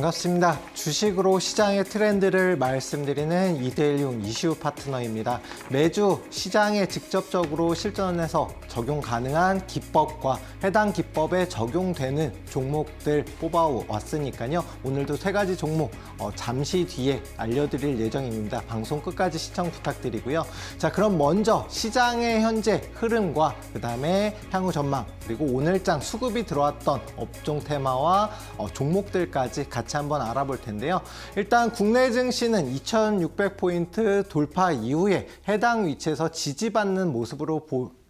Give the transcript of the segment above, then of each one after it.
반갑습니다. 주식으로 시장의 트렌드를 말씀드리는 이데일리움 이슈 파트너입니다. 매주 시장에 직접적으로 실전해서 적용 가능한 기법과 해당 기법에 적용되는 종목들 뽑아왔으니까요. 오늘도 세 가지 종목 잠시 뒤에 알려드릴 예정입니다. 방송 끝까지 시청 부탁드리고요. 자, 그럼 먼저 시장의 현재 흐름과 그 다음에 향후 전망, 그리고 오늘장 수급이 들어왔던 업종 테마와 종목들까지 같이 한번 알아볼 텐데요. 일단 국내 증시는 2600포인트 돌파 이후에 해당 위치에서 지지받는 모습으로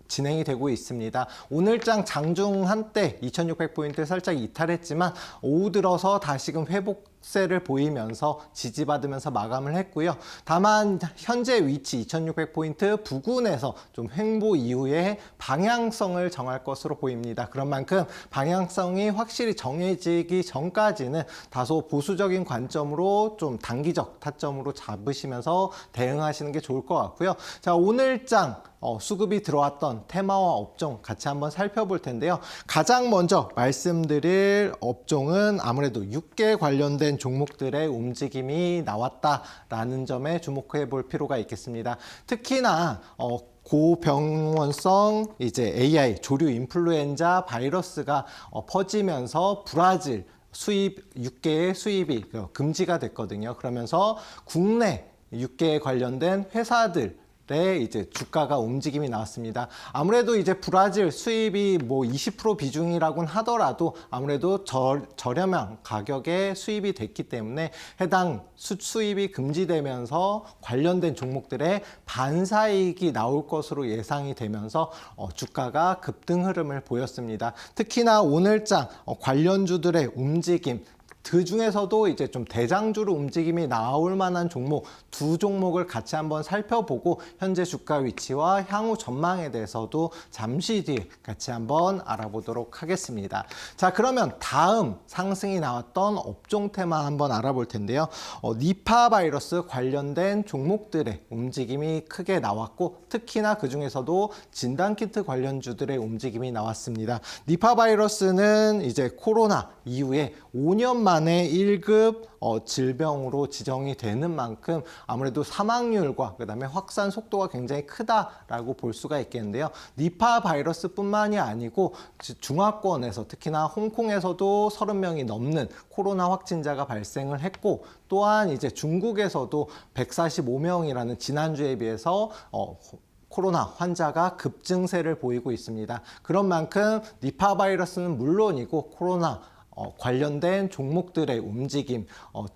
진행이 되고 있습니다. 오늘장 장중 한때 2600포인트 살짝 이탈했지만 오후 들어서 다시금 회복세를 보이면서 지지받으면서 마감을 했고요. 다만 현재 위치 2600포인트 부근에서 좀 횡보 이후에 방향성을 정할 것으로 보입니다. 그런 만큼 방향성이 확실히 정해지기 전까지는 다소 보수적인 관점으로 좀 단기적 타점으로 잡으시면서 대응하시는 게 좋을 것 같고요. 자, 오늘장 수급이 들어왔던 테마와 업종 같이 한번 살펴볼 텐데요. 가장 먼저 말씀드릴 업종은 아무래도 육계 관련된 종목들의 움직임이 나왔다라는 점에 주목해 볼 필요가 있겠습니다. 특히나 고병원성 AI 조류 인플루엔자 바이러스가 퍼지면서 브라질 육계의 수입이 금지가 됐거든요. 그러면서 국내 육계에 관련된 회사들 이제 주가가 움직임이 나왔습니다. 아무래도 이제 브라질 수입이 뭐 20% 비중이라고는 하더라도 아무래도 저렴한 가격에 수입이 됐기 때문에 해당 수입이 금지되면서 관련된 종목들의 반사이익이 나올 것으로 예상이 되면서 주가가 급등 흐름을 보였습니다. 특히나 오늘장 관련주들의 움직임, 그 중에서도 이제 좀 대장주로 움직임이 나올 만한 종목 두 종목을 같이 한번 살펴보고 현재 주가 위치와 향후 전망에 대해서도 잠시 뒤에 같이 한번 알아보도록 하겠습니다. 자, 그러면 다음 상승이 나왔던 업종 테마 한번 알아볼 텐데요. 니파 바이러스 관련된 종목들의 움직임이 크게 나왔고 특히나 그 중에서도 진단키트 관련주들의 움직임이 나왔습니다. 니파 바이러스는 이제 코로나 이후에 5년 만에 1급 질병으로 지정이 되는 만큼 아무래도 사망률과 그다음에 확산 속도가 굉장히 크다라고 볼 수가 있겠는데요. 니파 바이러스뿐만이 아니고 중화권에서 특히나 홍콩에서도 30명이 넘는 코로나 확진자가 발생을 했고 또한 이제 중국에서도 145명이라는 지난주에 비해서 코로나 환자가 급증세를 보이고 있습니다. 그런 만큼 니파 바이러스는 물론이고 코로나 관련된 종목들의 움직임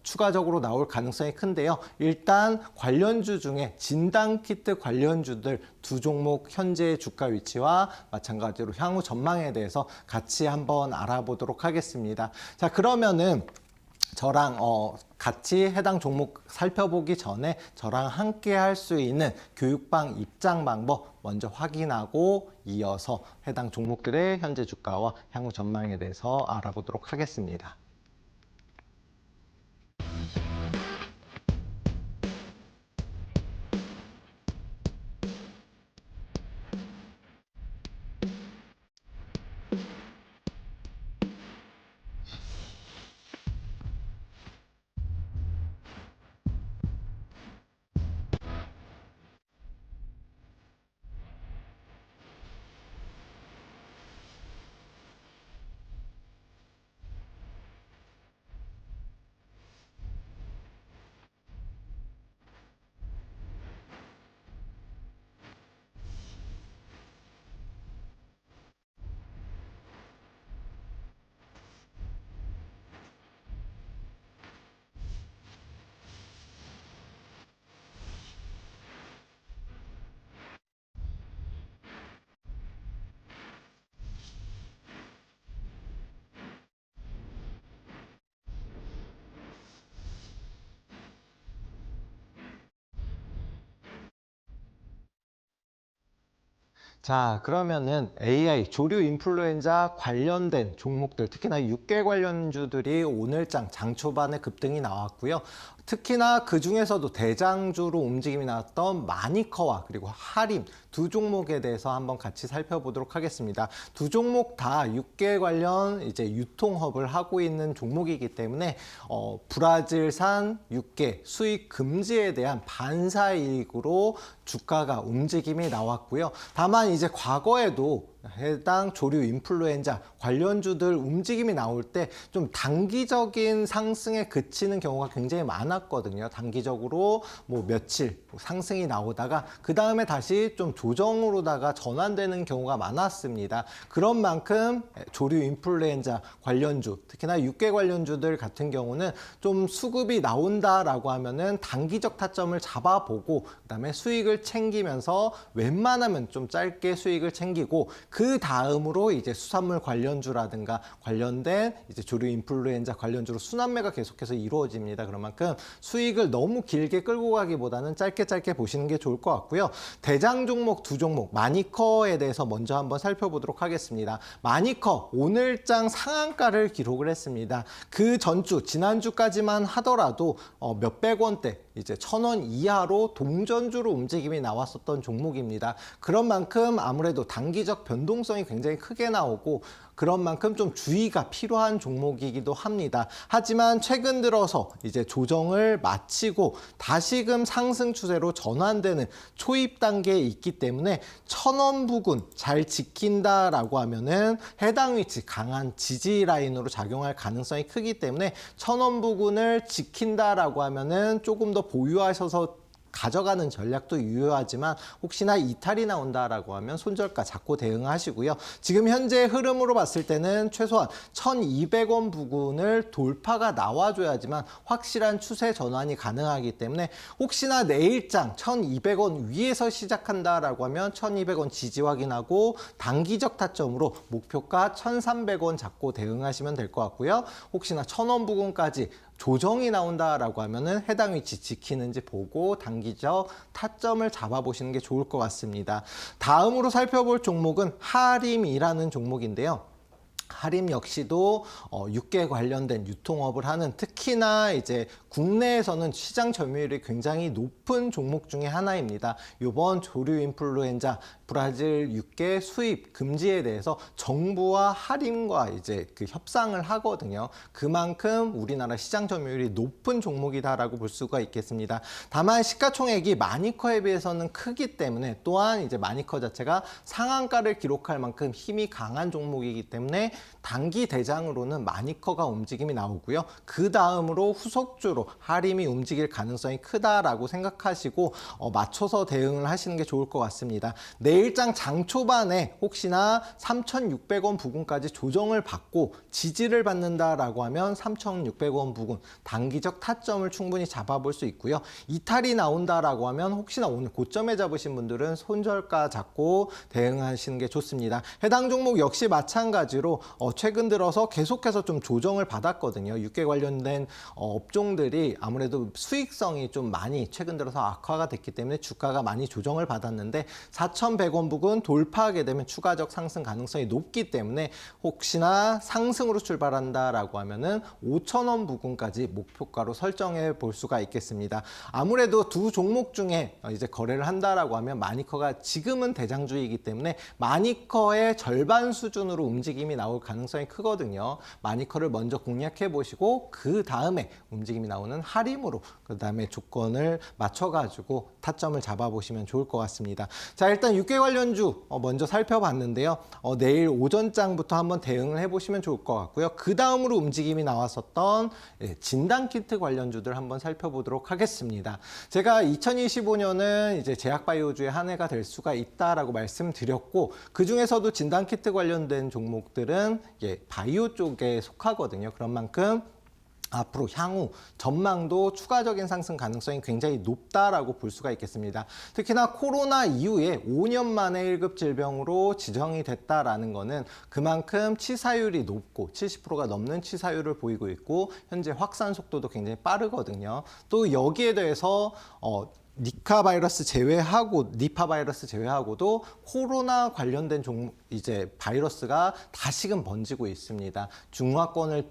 추가적으로 나올 가능성이 큰데요. 일단 관련주 중에 진단키트 관련주들 두 종목 현재의 주가 위치와 마찬가지로 향후 전망에 대해서 같이 한번 알아보도록 하겠습니다. 자, 그러면은 저랑 같이 해당 종목 살펴보기 전에 저랑 함께 할 수 있는 교육방 입장 방법 먼저 확인하고 이어서 해당 종목들의 현재 주가와 향후 전망에 대해서 알아보도록 하겠습니다. 자, 그러면은 AI 조류 인플루엔자 관련된 종목들, 특히나 육계 관련주들이 오늘장 장 초반에 급등이 나왔고요. 특히나 그 중에서도 대장주로 움직임이 나왔던 마니커와 그리고 하림 두 종목에 대해서 한번 같이 살펴보도록 하겠습니다. 두 종목 다 육계 관련 이제 유통업을 하고 있는 종목이기 때문에 브라질산 육계 수입 금지에 대한 반사이익으로 주가가 움직임이 나왔고요. 다만 이제 과거에도 해당 조류 인플루엔자 관련주들 움직임이 나올 때 좀 단기적인 상승에 그치는 경우가 굉장히 많았거든요. 단기적으로 뭐 며칠 상승이 나오다가 그 다음에 다시 좀 조정으로다가 전환되는 경우가 많았습니다. 그런 만큼 조류 인플루엔자 관련주, 특히나 육계 관련주들 같은 경우는 좀 수급이 나온다라고 하면은 단기적 타점을 잡아보고 그다음에 수익을 챙기면서 웬만하면 좀 짧게 수익을 챙기고 그 다음으로 이제 수산물 관련주라든가 관련된 이제 조류 인플루엔자 관련주로 순환매가 계속해서 이루어집니다. 그런 만큼 수익을 너무 길게 끌고 가기보다는 짧게 보시는 게 좋을 것 같고요. 대장 종목 두 종목 마니커에 대해서 먼저 한번 살펴보도록 하겠습니다. 마니커 오늘장 상한가를 기록을 했습니다. 그 전주 지난주까지만 하더라도 몇백 원대 이제 1,000원 이하로 동전주로 움직임이 나왔었던 종목입니다. 그런 만큼 아무래도 단기적 변동성이 굉장히 크게 나오고 그런 만큼 좀 주의가 필요한 종목이기도 합니다. 하지만 최근 들어서 이제 조정을 마치고 다시금 상승 추세로 전환되는 초입 단계에 있기 때문에 1,000원 부근 잘 지킨다라고 하면은 해당 위치 강한 지지 라인으로 작용할 가능성이 크기 때문에 1,000원 부근을 지킨다라고 하면은 조금 더 보유하셔서 가져가는 전략도 유효하지만 혹시나 이탈이 나온다라고 하면 손절가 잡고 대응하시고요. 지금 현재 흐름으로 봤을 때는 최소한 1,200원 부근을 돌파가 나와줘야지만 확실한 추세 전환이 가능하기 때문에 혹시나 내일장 1,200원 위에서 시작한다라고 하면 1,200원 지지 확인하고 단기적 타점으로 목표가 1,300원 잡고 대응하시면 될 것 같고요. 혹시나 1,000원 부근까지 조정이 나온다라고 하면은 해당 위치 지키는지 보고 단기적 타점을 잡아보시는 게 좋을 것 같습니다. 다음으로 살펴볼 종목은 하림이라는 종목인데요. 하림 역시도 육계 관련된 유통업을 하는 특히나 이제 국내에서는 시장 점유율이 굉장히 높은 종목 중에 하나입니다. 이번 조류 인플루엔자 브라질 육계 수입 금지에 대해서 정부와 하림과 이제 그 협상을 하거든요. 그만큼 우리나라 시장 점유율이 높은 종목이다라고 볼 수가 있겠습니다. 다만 시가총액이 마니커에 비해서는 크기 때문에 또한 이제 마니커 자체가 상한가를 기록할 만큼 힘이 강한 종목이기 때문에 단기 대장으로는 마니커가 움직임이 나오고요. 그 다음으로 후속주로 하림이 움직일 가능성이 크다라고 생각하시고 맞춰서 대응을 하시는 게 좋을 것 같습니다. 내일장 장 초반에 혹시나 3,600원 부근까지 조정을 받고 지지를 받는다라고 하면 3,600원 부근 단기적 타점을 충분히 잡아볼 수 있고요. 이탈이 나온다라고 하면 혹시나 오늘 고점에 잡으신 분들은 손절가 잡고 대응하시는 게 좋습니다. 해당 종목 역시 마찬가지로 최근 들어서 계속해서 좀 조정을 받았거든요. 육계 관련된 업종들이 아무래도 수익성이 좀 많이 최근 들어서 악화가 됐기 때문에 주가가 많이 조정을 받았는데 4,100원 부근 돌파하게 되면 추가적 상승 가능성이 높기 때문에 혹시나 상승으로 출발한다라고 하면은 5,000원 부근까지 목표가로 설정해 볼 수가 있겠습니다. 아무래도 두 종목 중에 이제 거래를 한다라고 하면 마니커가 지금은 대장주이기 때문에 마니커의 절반 수준으로 움직임이 나올 가능성이 크거든요. 마니커를 먼저 공략해 보시고 그 다음에 움직임이 나오는 하림으로 그 다음에 조건을 맞춰가지고 타점을 잡아보시면 좋을 것 같습니다. 자, 일단 육계 관련주 먼저 살펴봤는데요. 내일 오전장부터 한번 대응을 해보시면 좋을 것 같고요. 그 다음으로 움직임이 나왔었던 진단키트 관련주들 한번 살펴보도록 하겠습니다. 제가 2025년은 이제 제약바이오주의 한 해가 될 수가 있다라고 말씀드렸고 그 중에서도 진단키트 관련된 종목들은 바이오 쪽에 속하거든요. 그런 만큼 앞으로 향후 전망도 추가적인 상승 가능성이 굉장히 높다라고 볼 수가 있겠습니다. 특히나 코로나 이후에 5년 만에 1급 질병으로 지정이 됐다라는 거는 그만큼 치사율이 높고 70%가 넘는 치사율을 보이고 있고 현재 확산 속도도 굉장히 빠르거든요. 또 여기에 대해서 니카 바이러스 제외하고 니파 바이러스 제외하고도 코로나 관련된 이제 바이러스가 다시금 번지고 있습니다. 중화권을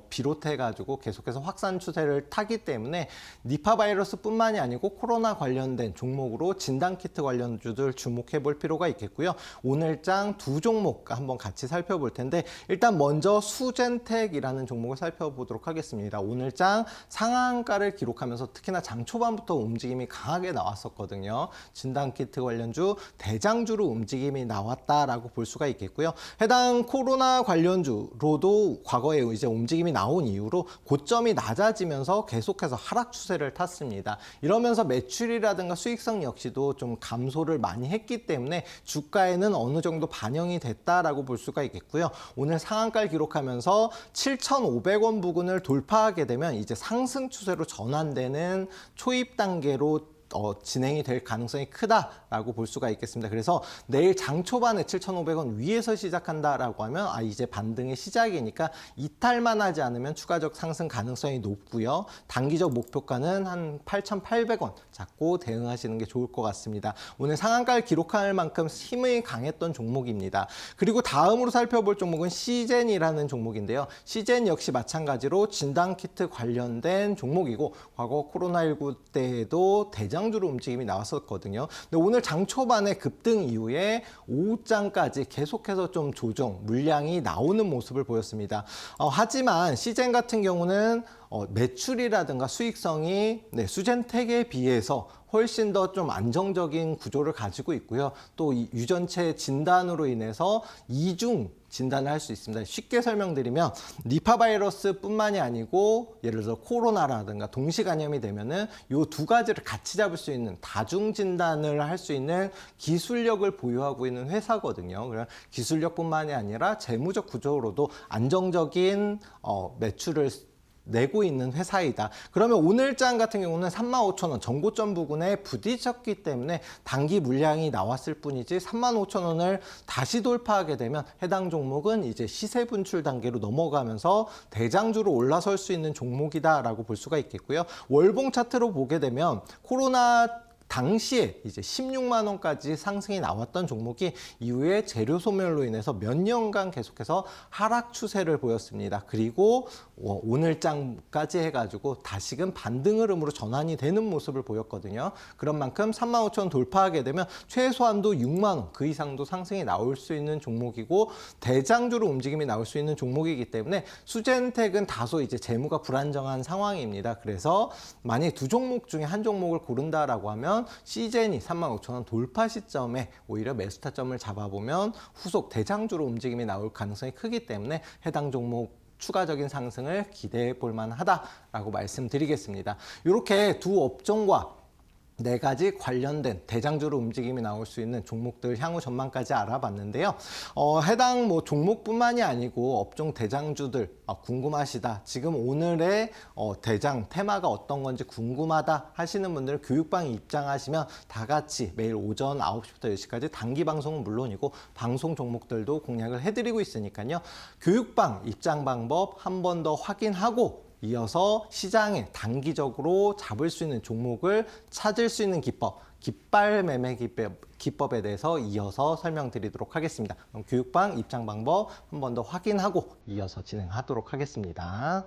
비롯해가지고 계속해서 확산 추세를 타기 때문에 니파 바이러스뿐만이 아니고 코로나 관련된 종목으로 진단키트 관련주들 주목해 볼 필요가 있겠고요. 오늘장 두 종목 한번 같이 살펴볼 텐데 일단 먼저 수젠텍이라는 종목을 살펴보도록 하겠습니다. 오늘장 상한가를 기록하면서 특히나 장 초반부터 움직임이 강하게 나왔었거든요. 진단키트 관련주 대장주로 움직임이 나왔다라고 볼 수가 있겠고요. 해당 코로나 관련주로도 과거에 이제 움직임이 나온 이후로 고점이 낮아지면서 계속해서 하락 추세를 탔습니다. 이러면서 매출이라든가 수익성 역시도 좀 감소를 많이 했기 때문에 주가에는 어느 정도 반영이 됐다라고 볼 수가 있겠고요. 오늘 상한가를 기록하면서 7,500원 부근을 돌파하게 되면 이제 상승 추세로 전환되는 초입 단계로 진행이 될 가능성이 크다라고 볼 수가 있겠습니다. 그래서 내일 장 초반에 7,500원 위에서 시작한다라고 하면 이제 반등의 시작이니까 이탈만 하지 않으면 추가적 상승 가능성이 높고요. 단기적 목표가는 한 8,800원 잡고 대응하시는 게 좋을 것 같습니다. 오늘 상한가를 기록할 만큼 힘이 강했던 종목입니다. 그리고 다음으로 살펴볼 종목은 시젠이라는 종목인데요. 시젠 역시 마찬가지로 진단키트 관련된 종목이고 과거 코로나19 때에도 대장주로 움직임이 나왔었거든요. 근데 오늘 장 초반에 급등 이후에 오후장까지 계속해서 좀 조정, 물량이 나오는 모습을 보였습니다. 하지만 시젠 같은 경우는 매출이라든가 수익성이 수젠텍에 비해서 훨씬 더 좀 안정적인 구조를 가지고 있고요. 또 유전체 진단으로 인해서 이중 진단을 할 수 있습니다. 쉽게 설명드리면 니파 바이러스뿐만이 아니고 예를 들어 코로나라든가 동시 감염이 되면은 이 두 가지를 같이 잡을 수 있는 다중 진단을 할 수 있는 기술력을 보유하고 있는 회사거든요. 그래서 기술력뿐만이 아니라 재무적 구조로도 안정적인 매출을 내고 있는 회사이다. 그러면 오늘장 같은 경우는 35,000원 전고점 부근에 부딪혔기 때문에 단기 물량이 나왔을 뿐이지 35,000원을 다시 돌파하게 되면 해당 종목은 이제 시세 분출 단계로 넘어가면서 대장주로 올라설 수 있는 종목이다라고 볼 수가 있겠고요. 월봉 차트로 보게 되면 코로나 당시에 이제 16만 원까지 상승이 나왔던 종목이 이후에 재료 소멸로 인해서 몇 년간 계속해서 하락 추세를 보였습니다. 그리고 오늘장까지 해가지고 다시금 반등 흐름으로 전환이 되는 모습을 보였거든요. 그런 만큼 35,000원 돌파하게 되면 최소한도 6만 원, 그 이상도 상승이 나올 수 있는 종목이고 대장주로 움직임이 나올 수 있는 종목이기 때문에 수젠텍은 다소 이제 재무가 불안정한 상황입니다. 그래서 만약 두 종목 중에 한 종목을 고른다라고 하면 시젠이 35,000원 돌파 시점에 오히려 매수 타점을 잡아보면 후속 대장주로 움직임이 나올 가능성이 크기 때문에 해당 종목 추가적인 상승을 기대해 볼 만하다라고 말씀드리겠습니다. 이렇게 두 업종과 네 가지 관련된 대장주로 움직임이 나올 수 있는 종목들 향후 전망까지 알아봤는데요. 해당 종목뿐만이 아니고 업종 대장주들 궁금하시다. 지금 오늘의 대장 테마가 어떤 건지 궁금하다 하시는 분들 교육방에 입장하시면 다 같이 매일 오전 9시부터 10시까지 단기 방송은 물론이고 방송 종목들도 공략을 해드리고 있으니까요. 교육방 입장 방법 한 번 더 확인하고 이어서 시장에 단기적으로 잡을 수 있는 종목을 찾을 수 있는 기법, 깃발 매매 기법에 대해서 이어서 설명드리도록 하겠습니다. 그럼 교육방 입장 방법 한 번 더 확인하고 이어서 진행하도록 하겠습니다.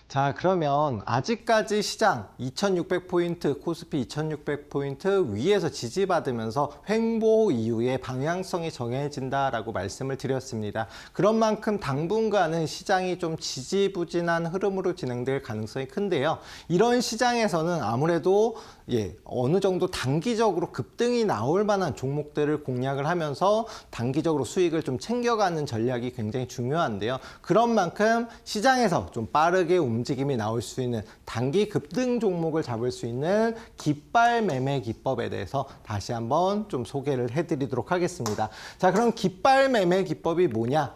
자, 그러면 아직까지 시장 2600포인트, 코스피 2600포인트 위에서 지지받으면서 횡보 이후에 방향성이 정해진다라고 말씀을 드렸습니다. 그런 만큼 당분간은 시장이 좀 지지부진한 흐름으로 진행될 가능성이 큰데요. 이런 시장에서는 아무래도 어느 정도 단기적으로 급등이 나올 만한 종목들을 공략을 하면서 단기적으로 수익을 좀 챙겨가는 전략이 굉장히 중요한데요. 그런 만큼 시장에서 좀 빠르게 움직임이 나올 수 있는 단기 급등 종목을 잡을 수 있는 깃발 매매 기법에 대해서 다시 한번 좀 소개를 해드리도록 하겠습니다. 자, 그럼 깃발 매매 기법이 뭐냐?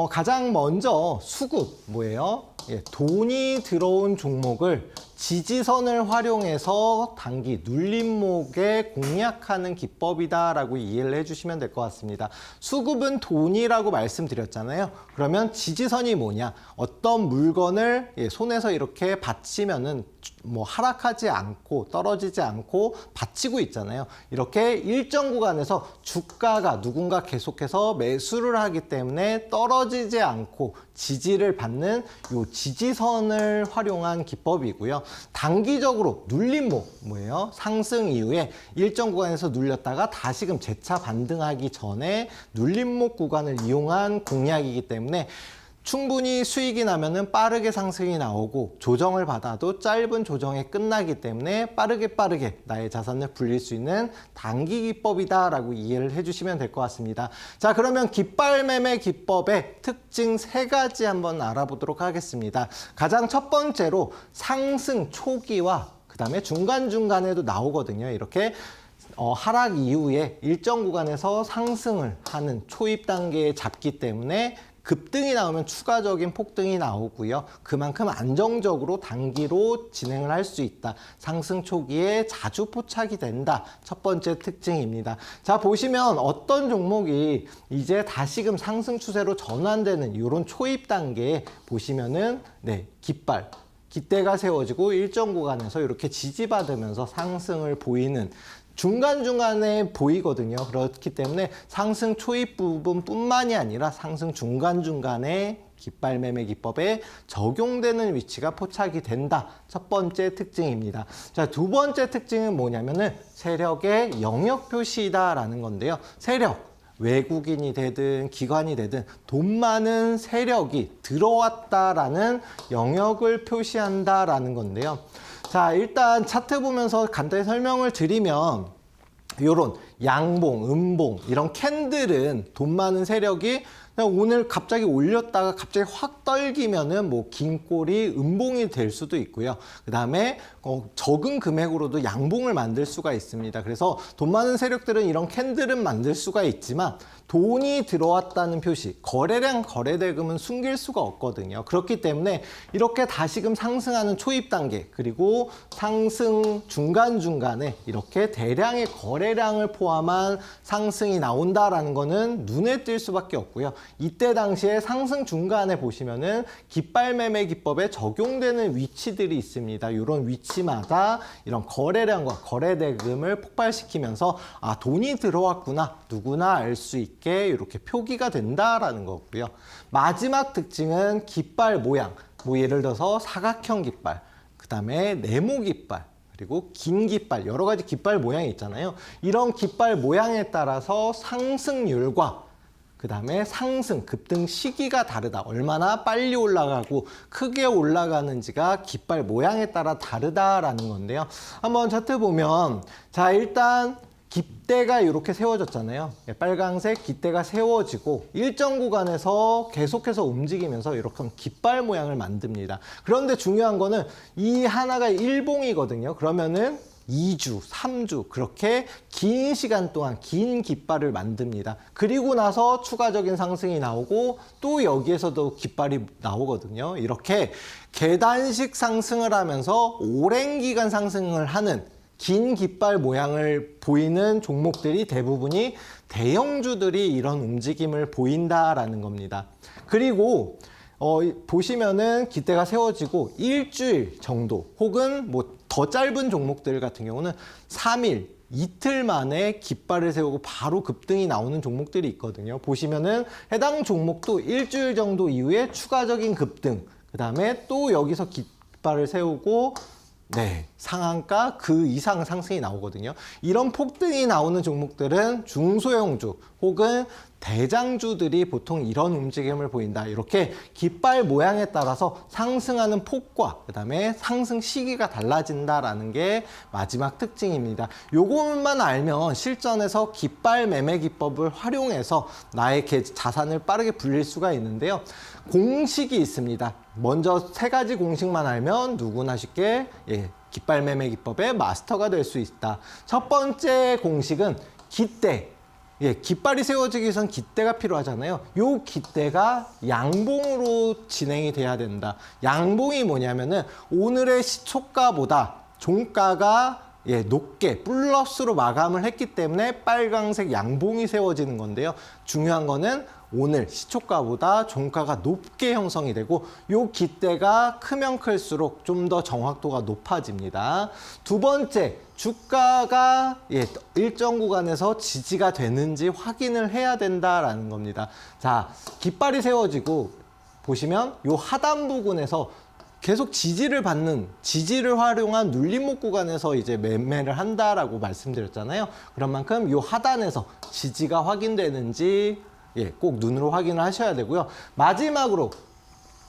가장 먼저 수급 뭐예요? 돈이 들어온 종목을 지지선을 활용해서 단기 눌림목에 공략하는 기법이다라고 이해를 해주시면 될 것 같습니다. 수급은 돈이라고 말씀드렸잖아요. 그러면 지지선이 뭐냐? 어떤 물건을 손에서 이렇게 받치면은 뭐 하락하지 않고 떨어지지 않고 받치고 있잖아요. 이렇게 일정 구간에서 주가가 누군가 계속해서 매수를 하기 때문에 떨어지지 않고 지지를 받는 요 지지선을 활용한 기법이고요. 단기적으로 눌림목 뭐예요? 상승 이후에 일정 구간에서 눌렸다가 다시금 재차 반등하기 전에 눌림목 구간을 이용한 공략이기 때문에 충분히 수익이 나면은 빠르게 상승이 나오고 조정을 받아도 짧은 조정에 끝나기 때문에 빠르게 나의 자산을 불릴 수 있는 단기 기법이다라고 이해를 해주시면 될 것 같습니다. 자, 그러면 깃발 매매 기법의 특징 3가지 한번 알아보도록 하겠습니다. 가장 첫 번째로 상승 초기와 그 다음에 중간중간에도 나오거든요. 이렇게 하락 이후에 일정 구간에서 상승을 하는 초입 단계에 잡기 때문에 급등이 나오면 추가적인 폭등이 나오고요. 그만큼 안정적으로 단기로 진행을 할 수 있다. 상승 초기에 자주 포착이 된다. 첫 번째 특징입니다. 자, 보시면 어떤 종목이 이제 다시금 상승 추세로 전환되는 이런 초입 단계에 보시면은 깃발. 깃대가 세워지고 일정 구간에서 이렇게 지지받으면서 상승을 보이는 중간중간에 보이거든요. 그렇기 때문에 상승 초입 부분뿐만이 아니라 상승 중간중간에 깃발 매매 기법에 적용되는 위치가 포착이 된다. 첫 번째 특징입니다. 자, 두 번째 특징은 뭐냐면은 세력의 영역 표시다라는 건데요. 세력. 외국인이 되든 기관이 되든 돈 많은 세력이 들어왔다라는 영역을 표시한다라는 건데요. 자, 일단 차트 보면서 간단히 설명을 드리면 요런 양봉, 음봉 이런 캔들은 돈 많은 세력이 그냥 오늘 갑자기 올렸다가 갑자기 확 떨기면은 뭐 긴 꼬리 음봉이 될 수도 있고요. 그 다음에 적은 금액으로도 양봉을 만들 수가 있습니다. 그래서 돈 많은 세력들은 이런 캔들은 만들 수가 있지만 돈이 들어왔다는 표시, 거래량, 거래대금은 숨길 수가 없거든요. 그렇기 때문에 이렇게 다시금 상승하는 초입 단계, 그리고 상승 중간중간에 이렇게 대량의 거래량을 포함한 상승이 나온다라는 거는 눈에 띌 수밖에 없고요. 이때 당시에 상승 중간에 보시면은 깃발 매매 기법에 적용되는 위치들이 있습니다. 이런 위치마다 이런 거래량과 거래대금을 폭발시키면서 아, 돈이 들어왔구나, 누구나 알 수 있게 이렇게 표기가 된다라는 거고요. 마지막 특징은 깃발 모양. 뭐 예를 들어서 사각형 깃발, 그 다음에 네모 깃발, 그리고 긴 깃발, 여러 가지 깃발 모양이 있잖아요. 이런 깃발 모양에 따라서 상승률과 그 다음에 상승, 급등 시기가 다르다. 얼마나 빨리 올라가고 크게 올라가는지가 깃발 모양에 따라 다르다라는 건데요. 한번 차트 보면, 자, 일단 깃대가 이렇게 세워졌잖아요. 빨강색 깃대가 세워지고 일정 구간에서 계속해서 움직이면서 이렇게 깃발 모양을 만듭니다. 그런데 중요한 거는 이 하나가 일봉이거든요. 그러면은 2주, 3주 그렇게 긴 시간 동안 긴 깃발을 만듭니다. 그리고 나서 추가적인 상승이 나오고 또 여기에서도 깃발이 나오거든요. 이렇게 계단식 상승을 하면서 오랜 기간 상승을 하는 긴 깃발 모양을 보이는 종목들이 대부분이 대형주들이 이런 움직임을 보인다라는 겁니다. 그리고 보시면은 깃대가 세워지고 일주일 정도 혹은 뭐 더 짧은 종목들 같은 경우는 3일, 이틀 만에 깃발을 세우고 바로 급등이 나오는 종목들이 있거든요. 보시면은 해당 종목도 일주일 정도 이후에 추가적인 급등, 그 다음에 또 여기서 깃발을 세우고 상한가 그 이상 상승이 나오거든요. 이런 폭등이 나오는 종목들은 중소형주 혹은 대장주들이 보통 이런 움직임을 보인다. 이렇게 깃발 모양에 따라서 상승하는 폭과 그다음에 상승 시기가 달라진다라는 게 마지막 특징입니다. 요것만 알면 실전에서 깃발 매매 기법을 활용해서 나의 자산을 빠르게 불릴 수가 있는데요. 공식이 있습니다. 먼저 세 가지 공식만 알면 누구나 쉽게 깃발 매매 기법의 마스터가 될 수 있다. 첫 번째 공식은 깃대. 깃발이 세워지기 위해선 깃대가 필요하잖아요. 요 깃대가 양봉으로 진행이 돼야 된다. 양봉이 뭐냐면은 오늘의 시초가보다 종가가 높게 플러스로 마감을 했기 때문에 빨강색 양봉이 세워지는 건데요. 중요한 거는 오늘 시초가보다 종가가 높게 형성이 되고 요 깃대가 크면 클수록 좀 더 정확도가 높아집니다. 두 번째, 주가가 일정 구간에서 지지가 되는지 확인을 해야 된다라는 겁니다. 자, 깃발이 세워지고 보시면 요 하단 부분에서 계속 지지를 활용한 눌림목 구간에서 이제 매매를 한다라고 말씀드렸잖아요. 그런 만큼 요 하단에서 지지가 확인되는지 꼭 눈으로 확인을 하셔야 되고요. 마지막으로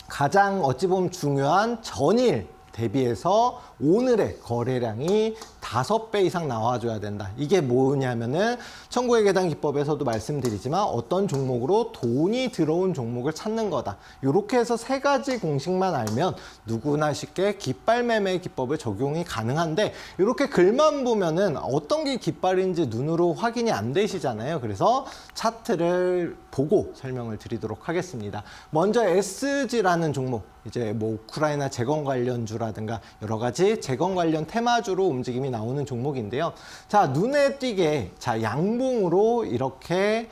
가장 어찌 보면 중요한 전일 대비해서 오늘의 거래량이 5배 이상 나와줘야 된다. 이게 뭐냐면은 천국의 계단 기법에서도 말씀드리지만 어떤 종목으로 돈이 들어온 종목을 찾는 거다. 이렇게 해서 세 가지 공식만 알면 누구나 쉽게 깃발 매매 기법을 적용이 가능한데 이렇게 글만 보면은 어떤 게 깃발인지 눈으로 확인이 안 되시잖아요. 그래서 차트를 보고 설명을 드리도록 하겠습니다. 먼저 SG라는 종목, 이제 뭐 우크라이나 재건 관련주라든가 여러 가지 재건 관련 테마주로 움직임이 나오는 종목인데요. 자, 눈에 띄게 양봉으로 이렇게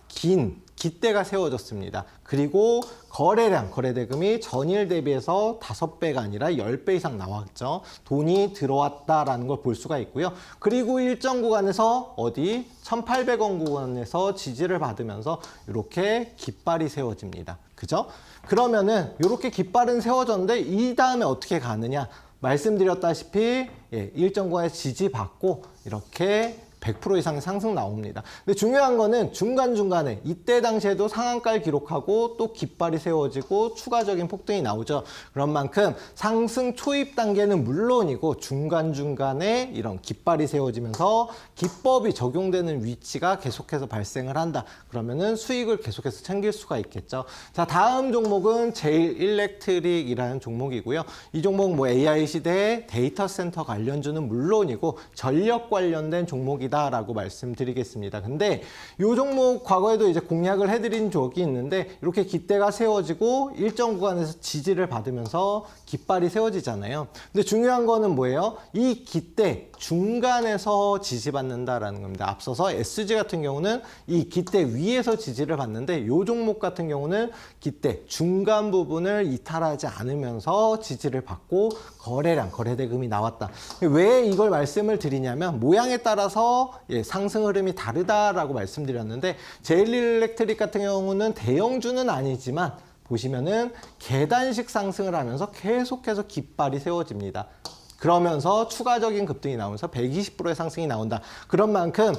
긴 깃대가 세워졌습니다. 그리고 거래량, 거래대금이 전일 대비해서 5배가 아니라 10배 이상 나왔죠. 돈이 들어왔다라는 걸 볼 수가 있고요. 그리고 일정 구간에서 1,800원 구간에서 지지를 받으면서 이렇게 깃발이 세워집니다. 그죠? 그러면은 이렇게 깃발은 세워졌는데 이 다음에 어떻게 가느냐? 말씀드렸다시피 일정 구간에 지지받고 이렇게 100% 이상의 상승 나옵니다. 근데 중요한 거는 중간중간에 이때 당시에도 상한가를 기록하고 또 깃발이 세워지고 추가적인 폭등이 나오죠. 그런 만큼 상승 초입 단계는 물론이고 중간중간에 이런 깃발이 세워지면서 기법이 적용되는 위치가 계속해서 발생을 한다. 그러면은 수익을 계속해서 챙길 수가 있겠죠. 자, 다음 종목은 제일일렉트릭이라는 종목이고요. 이 종목 뭐 AI 시대의 데이터 센터 관련주는 물론이고 전력 관련된 종목이 라고 말씀드리겠습니다. 근데 이 종목 과거에도 이제 공략을 해드린 적이 있는데 이렇게 깃대가 세워지고 일정 구간에서 지지를 받으면서 깃발이 세워지잖아요. 근데 중요한 거는 뭐예요? 이 깃대 중간에서 지지받는다라는 겁니다. 앞서서 SG 같은 경우는 이 깃대 위에서 지지를 받는데 이 종목 같은 경우는 깃대 중간 부분을 이탈하지 않으면서 지지를 받고 거래량, 거래대금이 나왔다. 왜 이걸 말씀을 드리냐면 모양에 따라서 상승 흐름이 다르다라고 말씀드렸는데 제일일렉트릭 같은 경우는 대형주는 아니지만 보시면은 계단식 상승을 하면서 계속해서 깃발이 세워집니다. 그러면서 추가적인 급등이 나오면서 120%의 상승이 나온다. 그런 만큼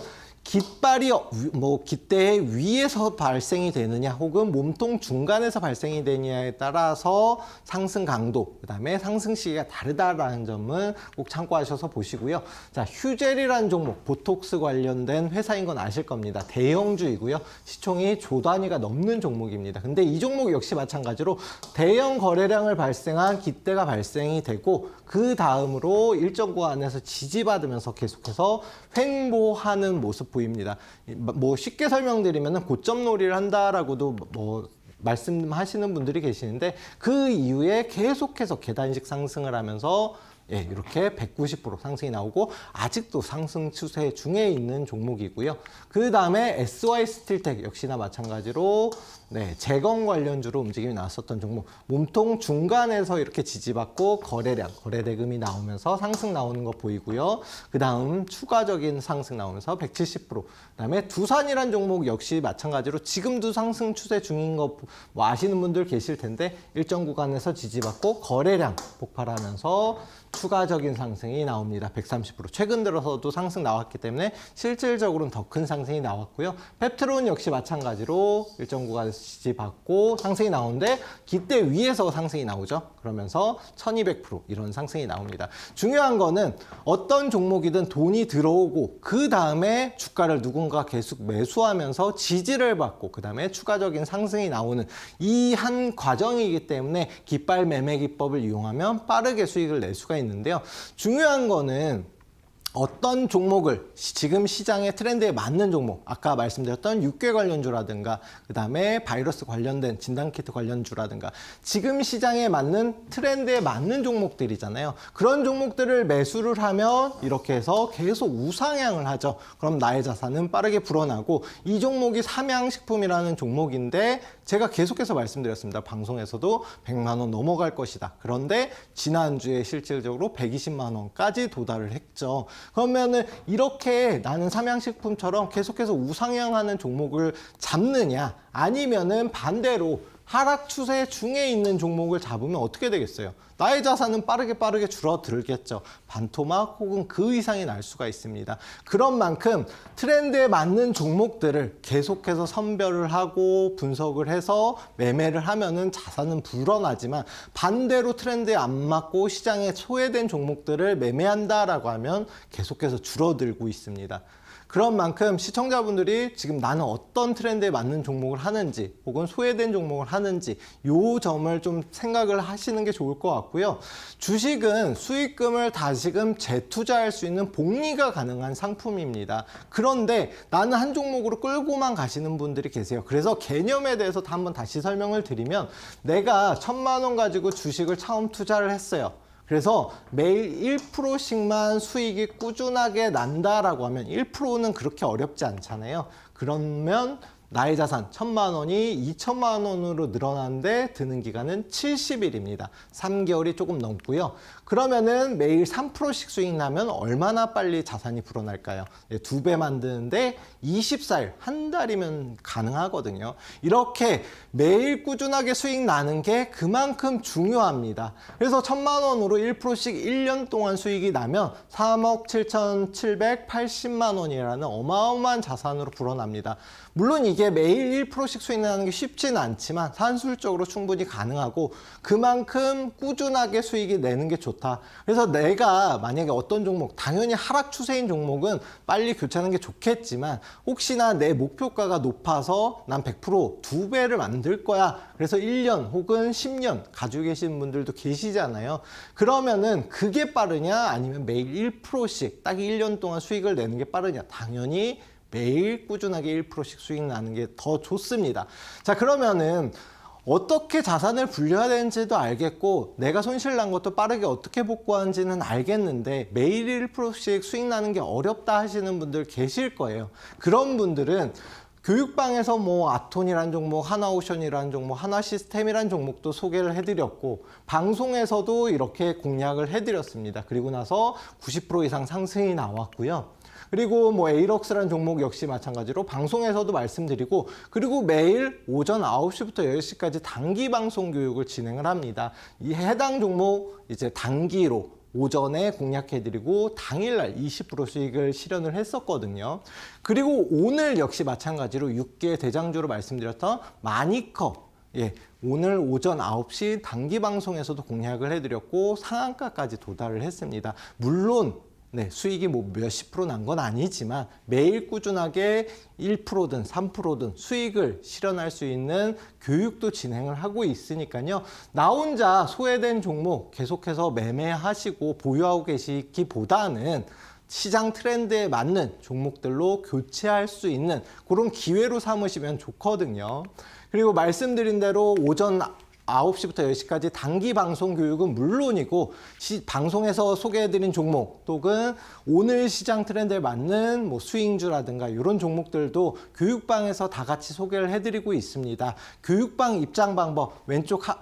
깃발이 뭐 깃대 위에서 발생이 되느냐 혹은 몸통 중간에서 발생이 되느냐에 따라서 상승 강도, 그다음에 상승 시기가 다르다라는 점은 꼭 참고하셔서 보시고요. 자, 휴젤이라는 종목, 보톡스 관련된 회사인 건 아실 겁니다. 대형주이고요. 시총이 조 단위가 넘는 종목입니다. 근데 이 종목 역시 마찬가지로 대형 거래량을 발생한 깃대가 발생이 되고 그 다음으로 일정 구간에서 지지받으면서 계속해서 횡보하는 모습 보입니다. 뭐 쉽게 설명드리면 고점 놀이를 한다라고도 뭐 말씀하시는 분들이 계시는데 그 이후에 계속해서 계단식 상승을 하면서 예, 이렇게 190% 상승이 나오고 아직도 상승 추세 중에 있는 종목이고요. 그 다음에 SY 스틸텍 역시나 마찬가지로 네, 재건 관련주로 움직임이 나왔었던 종목. 몸통 중간에서 이렇게 지지받고 거래 대금이 나오면서 상승 나오는 거 보이고요. 그 다음 추가적인 상승 나오면서 170%. 그 다음에 두산이란 종목 역시 마찬가지로 지금도 상승 추세 중인 거 뭐 아시는 분들 계실 텐데 일정 구간에서 지지받고 거래량 폭발하면서 추가적인 상승이 나옵니다. 130%. 최근 들어서도 상승 나왔기 때문에 실질적으로는 더 큰 상승이 나왔고요. 펩트론 역시 마찬가지로 일정 구간에서 지지받고 상승이 나오는데 기대 위에서 상승이 나오죠. 그러면서 1200% 이런 상승이 나옵니다. 중요한 거는 어떤 종목이든 돈이 들어오고 그 다음에 주가를 누군가 계속 매수하면서 지지를 받고 그 다음에 추가적인 상승이 나오는 이 한 과정이기 때문에 깃발 매매 기법을 이용하면 빠르게 수익을 낼 수가 있는데요. 중요한 거는 어떤 종목을 지금 시장의 트렌드에 맞는 종목, 아까 말씀드렸던 6개 관련주라든가 그 다음에 바이러스 관련된 진단키트 관련주라든가 지금 시장에 맞는 트렌드에 맞는 종목들이잖아요. 그런 종목들을 매수를 하면 이렇게 해서 계속 우상향을 하죠. 그럼 나의 자산은 빠르게 불어나고 이 종목이 삼양식품이라는 종목인데 제가 계속해서 말씀드렸습니다. 방송에서도 100만 원 넘어갈 것이다. 그런데 지난주에 실질적으로 120만 원까지 도달을 했죠. 그러면은 이렇게 나는 삼양식품처럼 계속해서 우상향하는 종목을 잡느냐 아니면은 반대로 하락 추세 중에 있는 종목을 잡으면 어떻게 되겠어요? 나의 자산은 빠르게 줄어들겠죠. 반토막 혹은 그 이상이 날 수가 있습니다. 그런 만큼 트렌드에 맞는 종목들을 계속해서 선별을 하고 분석을 해서 매매를 하면은 자산은 불어나지만 반대로 트렌드에 안 맞고 시장에 소외된 종목들을 매매한다라고 하면 계속해서 줄어들고 있습니다. 그런 만큼 시청자분들이 지금 나는 어떤 트렌드에 맞는 종목을 하는지 혹은 소외된 종목을 하는지 요 점을 좀 생각을 하시는 게 좋을 것 같고요. 주식은 수익금을 다시금 재투자할 수 있는 복리가 가능한 상품입니다. 그런데 나는 한 종목으로 끌고만 가시는 분들이 계세요. 그래서 개념에 대해서 한번 다시 설명을 드리면 내가 1,000만 원 가지고 주식을 처음 투자를 했어요. 그래서 매일 1%씩만 수익이 꾸준하게 난다라고 하면 1%는 그렇게 어렵지 않잖아요. 그러면 나의 자산 1,000만 원이 2,000만 원으로 늘어나는데 드는 기간은 70일입니다. 3개월이 조금 넘고요. 그러면은 매일 3%씩 수익 나면 얼마나 빨리 자산이 불어날까요? 2배 만드는데 24일, 한 달이면 가능하거든요. 이렇게 매일 꾸준하게 수익 나는 게 그만큼 중요합니다. 그래서 1,000만 원으로 1%씩 1년 동안 수익이 나면 3억 7,780만 원이라는 어마어마한 자산으로 불어납니다. 물론 이게 매일 1%씩 수익 나는 게 쉽지는 않지만 산술적으로 충분히 가능하고 그만큼 꾸준하게 수익이 내는 게 좋다. 그래서 내가 만약에 어떤 종목, 당연히 하락 추세인 종목은 빨리 교체하는 게 좋겠지만 혹시나 내 목표가가 높아서 난 100% 2배를 만들 거야. 그래서 1년 혹은 10년 가지고 계신 분들도 계시잖아요. 그러면은 그게 빠르냐 아니면 매일 1%씩 딱 1년 동안 수익을 내는 게 빠르냐? 당연히 매일 꾸준하게 1%씩 수익 나는 게 더 좋습니다. 자, 그러면은 어떻게 자산을 분류해야 되는지도 알겠고 내가 손실 난 것도 빠르게 어떻게 복구하는지는 알겠는데 매일 1%씩 수익 나는 게 어렵다 하시는 분들 계실 거예요. 그런 분들은 교육방에서 뭐 아톤이라는 종목, 하나오션이라는 종목, 하나시스템이라는 종목도 소개를 해드렸고 방송에서도 이렇게 공략을 해드렸습니다. 그리고 나서 90% 이상 상승이 나왔고요. 그리고 뭐 에이럭스라는 종목 역시 마찬가지로 방송에서도 말씀드리고 그리고 매일 오전 9시부터 10시까지 단기 방송 교육을 진행을 합니다. 이 해당 종목 이제 단기로 오전에 공략해드리고 당일날 20% 수익을 실현을 했었거든요. 그리고 오늘 역시 마찬가지로 6개 대장주로 말씀드렸던 마니커 오늘 오전 9시 단기 방송에서도 공략을 해드렸고 상한가까지 도달을 했습니다. 물론 수익이 뭐 몇십 프로 난 건 아니지만 매일 꾸준하게 1%든 3%든 수익을 실현할 수 있는 교육도 진행을 하고 있으니까요. 나 혼자 소외된 종목 계속해서 매매하시고 보유하고 계시기보다는 시장 트렌드에 맞는 종목들로 교체할 수 있는 그런 기회로 삼으시면 좋거든요. 그리고 말씀드린 대로 오전 9시부터 10시까지 단기 방송 교육은 물론이고 방송에서 소개해드린 종목 또는 오늘 시장 트렌드에 맞는 뭐 스윙주라든가 이런 종목들도 교육방에서 다 같이 소개를 해드리고 있습니다. 교육방 입장 방법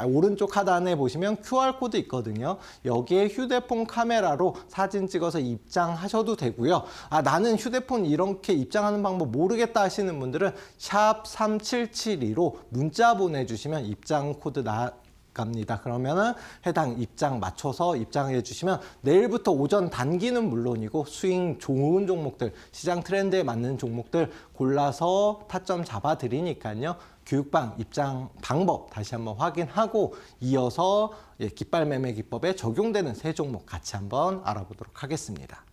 오른쪽 하단에 보시면 QR코드 있거든요. 여기에 휴대폰 카메라로 사진 찍어서 입장하셔도 되고요. 나는 휴대폰 이렇게 입장하는 방법 모르겠다 하시는 분들은 샵 3772로 문자 보내주시면 입장 코드 갑니다. 그러면은 해당 입장 맞춰서 입장해 주시면 내일부터 오전 단기는 물론이고 스윙 좋은 종목들, 시장 트렌드에 맞는 종목들 골라서 타점 잡아 드리니까요. 교육방 입장 방법 다시 한번 확인하고 이어서 깃발 매매 기법에 적용되는 세 종목 같이 한번 알아보도록 하겠습니다.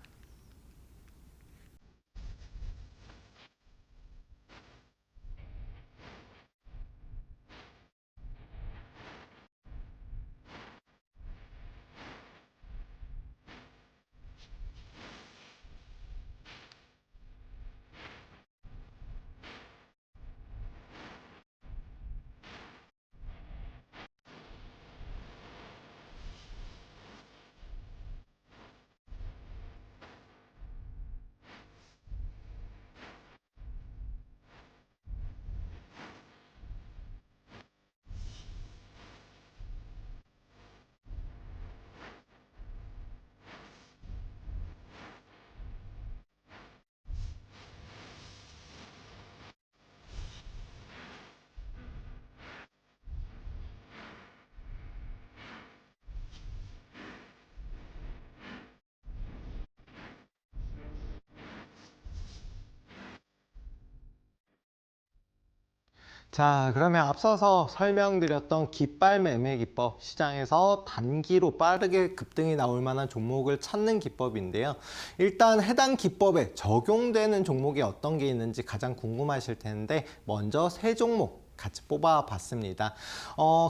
자, 그러면 앞서서 설명드렸던 깃발 매매 기법, 시장에서 단기로 빠르게 급등이 나올 만한 종목을 찾는 기법인데요. 일단 해당 기법에 적용되는 종목이 어떤 게 있는지 가장 궁금하실 텐데 먼저 세 종목 같이 뽑아봤습니다.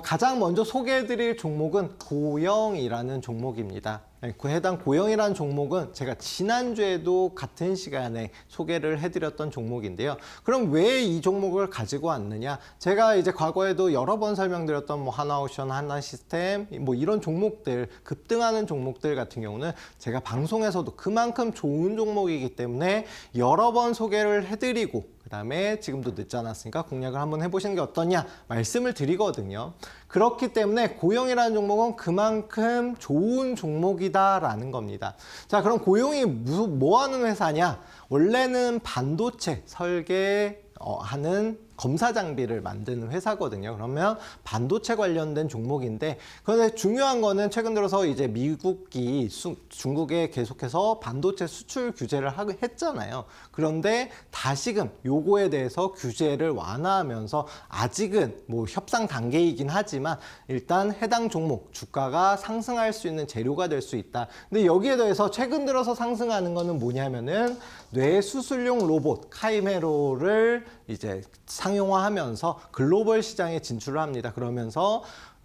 가장 먼저 소개해드릴 종목은 고영이라는 종목입니다. 그 해당 고영이라는 종목은 제가 지난주에도 같은 시간에 소개를 해드렸던 종목인데요. 그럼 왜 이 종목을 가지고 왔느냐? 제가 이제 과거에도 여러 번 설명드렸던 뭐 하나오션, 하나시스템 뭐 이런 종목들, 급등하는 종목들 같은 경우는 제가 방송에서도 그만큼 좋은 종목이기 때문에 여러 번 소개를 해드리고 그 다음에 지금도 늦지 않았으니까 공략을 한번 해보시는 게 어떠냐 말씀을 드리거든요. 그렇기 때문에 고영이라는 종목은 그만큼 좋은 종목이다라는 겁니다. 자, 그럼 고영이 뭐 하는 회사냐? 원래는 반도체 설계하는 검사 장비를 만드는 회사거든요. 그러면 반도체 관련된 종목인데, 그런데 중요한 거는 최근 들어서 이제 미국이 중국에 계속해서 반도체 수출 규제를 했잖아요. 그런데 다시금 요거에 대해서 규제를 완화하면서 아직은 뭐 협상 단계이긴 하지만 일단 해당 종목 주가가 상승할 수 있는 재료가 될 수 있다. 근데 여기에 대해서 최근 들어서 상승하는 거는 뭐냐면은 뇌수술용 로봇 카이메로를 이제 상용화하면서 글로벌 시장에 진출을 합니다. 그러면서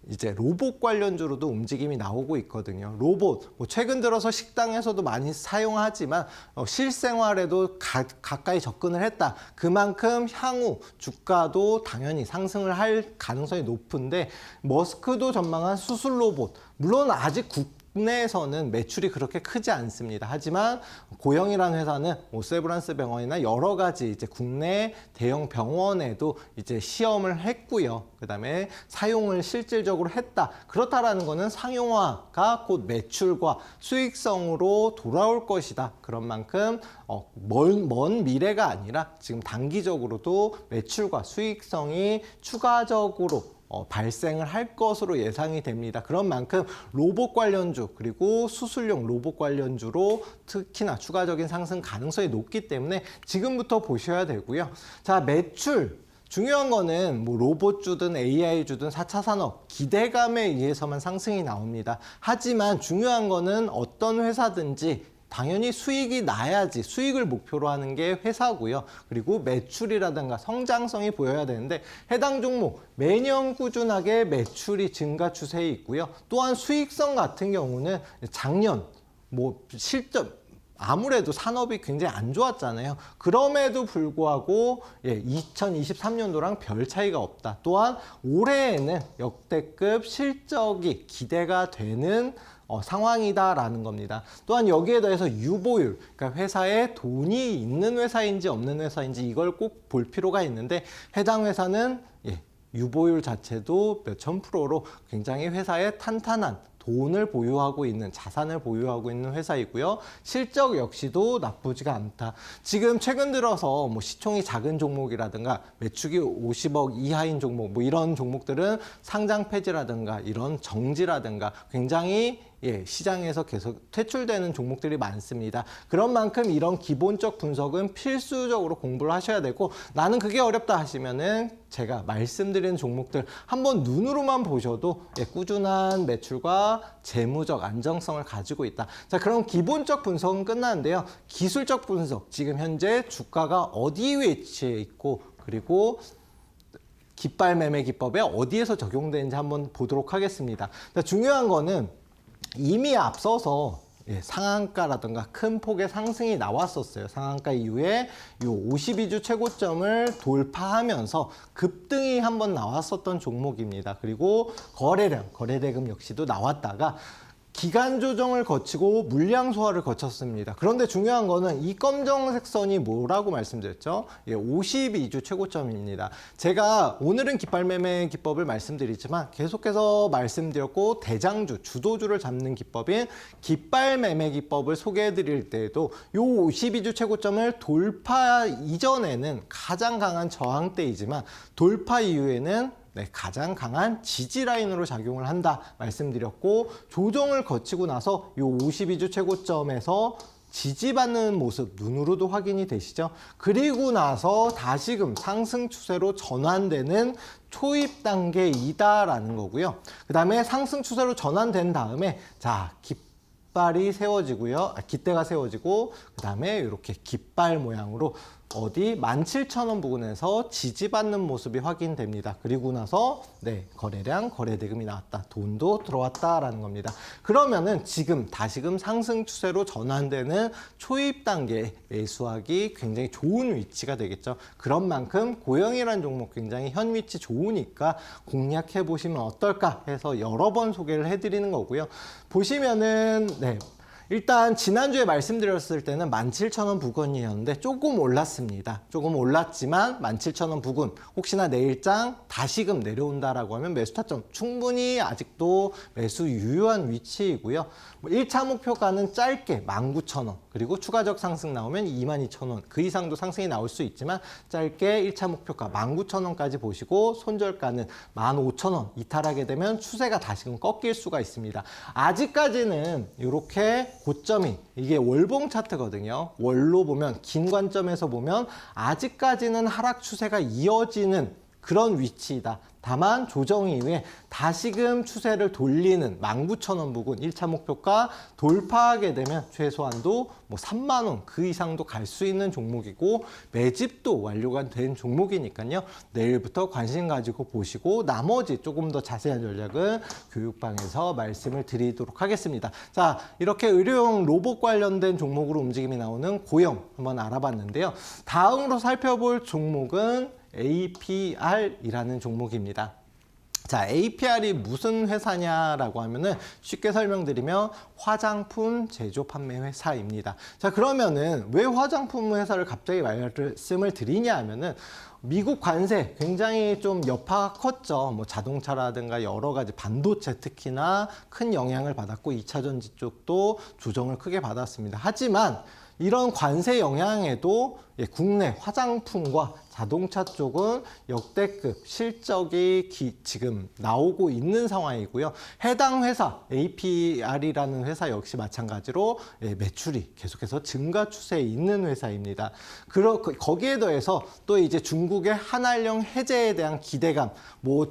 이제 로봇 관련주로도 움직임이 나오고 있거든요. 로봇, 뭐 최근 들어서 식당에서도 많이 사용하지만 실생활에도 가까이 접근을 했다. 그만큼 향후 주가도 당연히 상승을 할 가능성이 높은데 머스크도 전망한 수술 로봇, 물론 아직 국내에서는 매출이 그렇게 크지 않습니다. 하지만 고영이라는 회사는 세브란스 병원이나 여러 가지 이제 국내 대형 병원에도 이제 시험을 했고요. 그 다음에 사용을 실질적으로 했다. 그렇다라는 것은 상용화가 곧 매출과 수익성으로 돌아올 것이다. 그런 만큼 먼 미래가 아니라 지금 단기적으로도 매출과 수익성이 추가적으로 발생을 할 것으로 예상이 됩니다. 그런 만큼 로봇 관련주 그리고 수술용 로봇 관련주로 특히나 추가적인 상승 가능성이 높기 때문에 지금부터 보셔야 되고요. 자, 매출 중요한 거는 뭐 로봇주든 AI주든 4차 산업 기대감에 의해서만 상승이 나옵니다. 하지만 중요한 거는 어떤 회사든지 당연히 수익이 나야지 수익을 목표로 하는 게 회사고요. 그리고 매출이라든가 성장성이 보여야 되는데 해당 종목 매년 꾸준하게 매출이 증가 추세에 있고요. 또한 수익성 같은 경우는 작년 뭐 실적 아무래도 산업이 굉장히 안 좋았잖아요. 그럼에도 불구하고 2023년도랑 별 차이가 없다. 또한 올해에는 역대급 실적이 기대가 되는 상황이다라는 겁니다. 또한 여기에 더해서 유보율, 그러니까 회사에 돈이 있는 회사인지 없는 회사인지 이걸 꼭 볼 필요가 있는데 해당 회사는 유보율 자체도 몇천 프로로 굉장히 회사에 탄탄한 돈을 보유하고 있는, 자산을 보유하고 있는 회사이고요. 실적 역시도 나쁘지가 않다. 지금 최근 들어서 뭐 시총이 작은 종목이라든가 매출이 50억 이하인 종목, 뭐 이런 종목들은 상장 폐지라든가 이런 정지라든가 굉장히 시장에서 계속 퇴출되는 종목들이 많습니다. 그런 만큼 이런 기본적 분석은 필수적으로 공부를 하셔야 되고, 나는 그게 어렵다 하시면은 제가 말씀드린 종목들 한번 눈으로만 보셔도 꾸준한 매출과 재무적 안정성을 가지고 있다. 자, 그럼 기본적 분석은 끝났는데요. 기술적 분석, 지금 현재 주가가 어디 위치해 있고 그리고 깃발 매매 기법에 어디에서 적용되는지 한번 보도록 하겠습니다. 자, 중요한 거는 이미 앞서서 상한가라든가 큰 폭의 상승이 나왔었어요. 상한가 이후에 요 52주 최고점을 돌파하면서 급등이 한번 나왔었던 종목입니다. 그리고 거래량, 거래대금 역시도 나왔다가 기간 조정을 거치고 물량 소화를 거쳤습니다. 그런데 중요한 거는 이 검정색 선이 뭐라고 말씀드렸죠? 52주 최고점입니다. 제가 오늘은 깃발 매매 기법을 말씀드리지만 계속해서 말씀드렸고, 대장주, 주도주를 잡는 기법인 깃발 매매 기법을 소개해 드릴 때에도 이 52주 최고점을 돌파 이전에는 가장 강한 저항대이지만 돌파 이후에는 가장 강한 지지 라인으로 작용을 한다 말씀드렸고, 조정을 거치고 나서 이 52주 최고점에서 지지받는 모습 눈으로도 확인이 되시죠. 그리고 나서 다시금 상승 추세로 전환되는 초입 단계이다라는 거고요. 그 다음에 상승 추세로 전환된 다음에 깃발이 세워지고요. 깃대가 세워지고 그 다음에 이렇게 깃발 모양으로 어디 17,000원 부근에서 지지받는 모습이 확인됩니다. 그리고 나서 거래량, 거래대금이 나왔다. 돈도 들어왔다라는 겁니다. 그러면은 지금 다시금 상승 추세로 전환되는 초입 단계에 매수하기 굉장히 좋은 위치가 되겠죠. 그런 만큼 고영이라는 종목 굉장히 현 위치 좋으니까 공략해 보시면 어떨까 해서 여러 번 소개를 해드리는 거고요. 보시면은 일단 지난주에 말씀드렸을 때는 17,000원 부근이었는데 조금 올랐습니다. 조금 올랐지만 17,000원 부근, 혹시나 내일장 다시금 내려온다라고 하면 매수 타점 충분히 아직도 매수 유효한 위치이고요. 1차 목표가는 짧게 19,000원, 그리고 추가적 상승 나오면 22,000원, 그 이상도 상승이 나올 수 있지만 짧게 1차 목표가 19,000원까지 보시고 손절가는 15,000원 이탈하게 되면 추세가 다시금 꺾일 수가 있습니다. 아직까지는 이렇게 고점이, 이게 월봉 차트거든요. 월로 보면, 긴 관점에서 보면 아직까지는 하락 추세가 이어지는 그런 위치이다. 다만 조정 이후에 다시금 추세를 돌리는 19,000원 부근 1차 목표가 돌파하게 되면 최소한도 3만 원 그 이상도 갈 수 있는 종목이고, 매집도 완료가 된 종목이니까요. 내일부터 관심 가지고 보시고 나머지 조금 더 자세한 전략은 교육방에서 말씀을 드리도록 하겠습니다. 자, 이렇게 의료용 로봇 관련된 종목으로 움직임이 나오는 고영 한번 알아봤는데요. 다음으로 살펴볼 종목은 APR이라는 종목입니다. 자, APR이 무슨 회사냐라고 하면은 쉽게 설명드리면 화장품 제조 판매 회사입니다. 자, 그러면은 왜 화장품 회사를 갑자기 말씀을 드리냐 하면은 미국 관세 굉장히 좀 여파가 컸죠. 자동차라든가 여러 가지 반도체 특히나 큰 영향을 받았고 2차 전지 쪽도 조정을 크게 받았습니다. 하지만 이런 관세 영향에도 국내 화장품과 자동차 쪽은 역대급 실적이 지금 나오고 있는 상황이고요. 해당 회사 APR이라는 회사 역시 마찬가지로 매출이 계속해서 증가 추세에 있는 회사입니다. 거기에 더해서 또 이제 중국의 한알령 해제에 대한 기대감,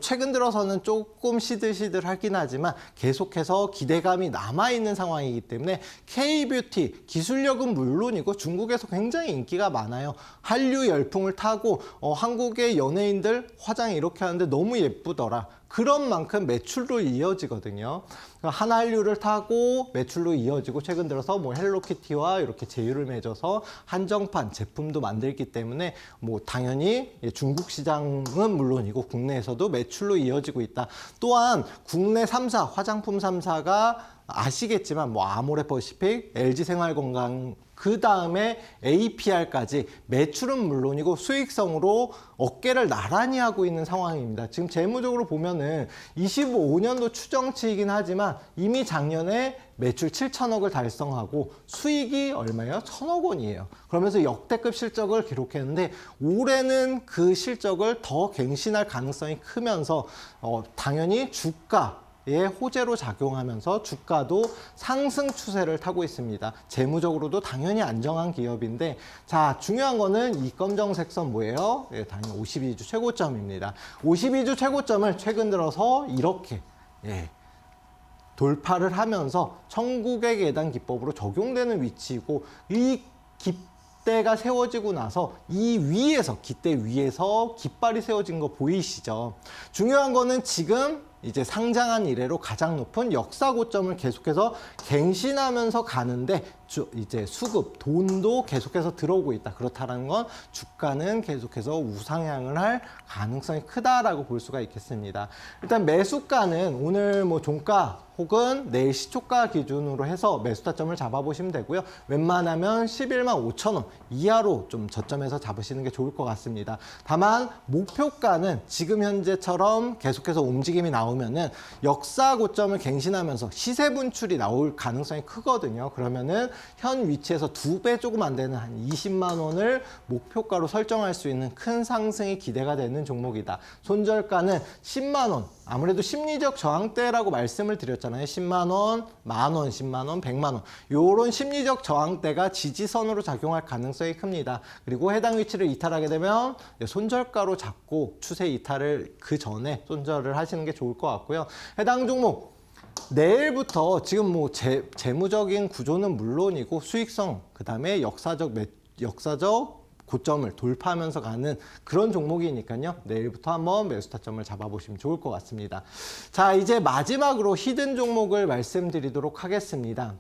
최근 들어서는 조금 시들시들하긴 하지만 계속해서 기대감이 남아있는 상황이기 때문에 K뷰티 기술력은 물론이고 중국에서 굉장히 인기가 많아요. 한류 열풍을 타고 한국의 연예인들 화장 이렇게 하는데 너무 예쁘더라. 그런 만큼 매출로 이어지거든요. 한한류를 타고 매출로 이어지고 최근 들어서 뭐 헬로키티와 이렇게 제휴를 맺어서 한정판 제품도 만들기 때문에 뭐 당연히 중국 시장은 물론이고 국내에서도 매출로 이어지고 있다. 또한 국내 3사, 화장품 3사가 아시겠지만 뭐 아모레퍼시픽, LG생활건강 그 다음에 APR까지 매출은 물론이고 수익성으로 어깨를 나란히 하고 있는 상황입니다. 지금 재무적으로 보면은 25년도 추정치이긴 하지만 이미 작년에 매출 7천억을 달성하고 수익이 얼마예요? 1,000억 원이에요. 그러면서 역대급 실적을 기록했는데 올해는 그 실적을 더 갱신할 가능성이 크면서 당연히 주가의 호재로 작용하면서 주가도 상승 추세를 타고 있습니다. 재무적으로도 당연히 안정한 기업인데, 자, 중요한 거는 이 검정색 선 뭐예요? 예, 당연히 52주 최고점입니다. 52주 최고점을 최근 들어서 이렇게 돌파를 하면서 천국의 계단 기법으로 적용되는 위치이고, 이 깃대가 세워지고 나서 이 위에서, 깃대 위에서 깃발이 세워진 거 보이시죠? 중요한 거는 지금 이제 상장한 이래로 가장 높은 역사 고점을 계속해서 갱신하면서 가는데 이제 수급, 돈도 계속해서 들어오고 있다. 그렇다는 건 주가는 계속해서 우상향을 할 가능성이 크다라고 볼 수가 있겠습니다. 일단 매수가는 오늘 뭐 종가 혹은 내일 시초가 기준으로 해서 매수 타점을 잡아보시면 되고요. 웬만하면 11만 5천 원 이하로 좀 저점에서 잡으시는 게 좋을 것 같습니다. 다만 목표가는 지금 현재처럼 계속해서 움직임이 나오면은 역사 고점을 갱신하면서 시세 분출이 나올 가능성이 크거든요. 그러면은 현 위치에서 2배 조금 안 되는 한 20만 원을 목표가로 설정할 수 있는 큰 상승이 기대가 되는 종목이다. 손절가는 10만 원. 아무래도 심리적 저항대라고 말씀을 드렸잖아요. 10만 원, 만 원, 10만 원, 100만 원. 요런 심리적 저항대가 지지선으로 작용할 가능성이 큽니다. 그리고 해당 위치를 이탈하게 되면 손절가로 잡고 추세 이탈을 그 전에 손절을 하시는 게 좋을 것 같고요. 해당 종목 내일부터 지금 뭐 재무적인 구조는 물론이고 수익성, 그 다음에 역사적 고점을 돌파하면서 가는 그런 종목이니까요. 내일부터 한번 매수 타점을 잡아보시면 좋을 것 같습니다. 자, 이제 마지막으로 히든 종목을 말씀드리도록 하겠습니다.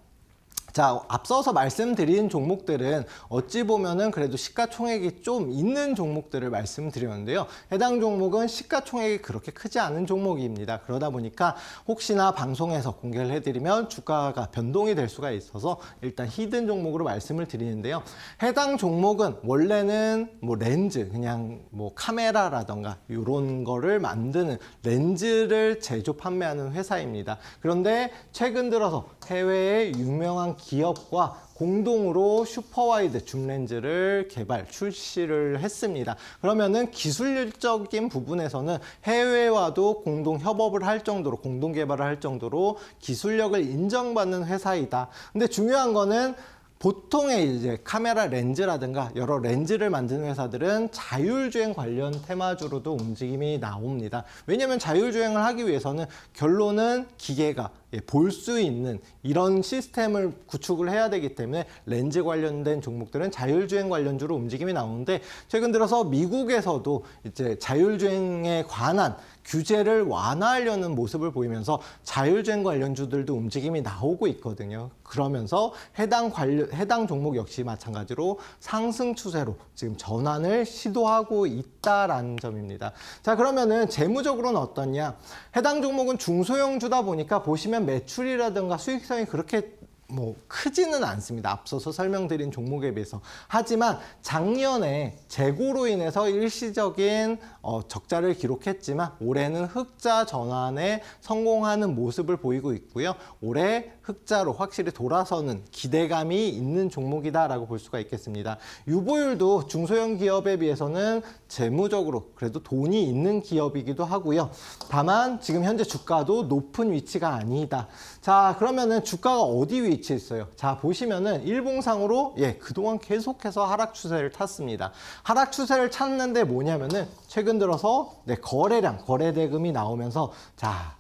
자, 앞서서 말씀드린 종목들은 어찌 보면은 그래도 시가총액이 좀 있는 종목들을 말씀드렸는데요. 해당 종목은 시가총액이 그렇게 크지 않은 종목입니다. 그러다 보니까 혹시나 방송에서 공개를 해드리면 주가가 변동이 될 수가 있어서 일단 히든 종목으로 말씀을 드리는데요. 해당 종목은 원래는 뭐 렌즈, 그냥 뭐 카메라라던가 이런 거를 만드는 렌즈를 제조 판매하는 회사입니다. 그런데 최근 들어서 해외의 유명한 기업과 공동으로 슈퍼와이드 줌렌즈를 개발, 출시를 했습니다. 그러면은 기술적인 부분에서는 해외와도 공동 협업을 할 정도로, 공동 개발을 할 정도로 기술력을 인정받는 회사이다. 근데 중요한 거는 보통의 이제 카메라 렌즈라든가 여러 렌즈를 만드는 회사들은 자율주행 관련 테마주로도 움직임이 나옵니다. 왜냐하면 자율주행을 하기 위해서는 결론은 기계가 볼 수 있는 이런 시스템을 구축을 해야 되기 때문에 렌즈 관련된 종목들은 자율주행 관련주로 움직임이 나오는데, 최근 들어서 미국에서도 이제 자율주행에 관한 규제를 완화하려는 모습을 보이면서 자율주행 관련주들도 움직임이 나오고 있거든요. 그러면서 해당 종목 역시 마찬가지로 상승 추세로 지금 전환을 시도하고 있다라는 점입니다. 자, 그러면은 재무적으로는 어떠냐? 해당 종목은 중소형주다 보니까 보시면 매출이라든가 수익성이 그렇게 뭐 크지는 않습니다. 앞서서 설명드린 종목에 비해서. 하지만 작년에 재고로 인해서 일시적인 적자를 기록했지만 올해는 흑자 전환에 성공하는 모습을 보이고 있고요. 올해 흑자로 확실히 돌아서는 기대감이 있는 종목이다라고 볼 수가 있겠습니다. 유보율도 중소형 기업에 비해서는 재무적으로 그래도 돈이 있는 기업이기도 하고요. 다만 지금 현재 주가도 높은 위치가 아니다. 자, 그러면은 주가가 어디 위치에 있어요? 자, 보시면은 일봉상으로 그동안 계속해서 하락 추세를 탔습니다. 하락 추세를 탔는데 뭐냐면은 최근 들어서 거래량, 거래 대금이 나오면서 자,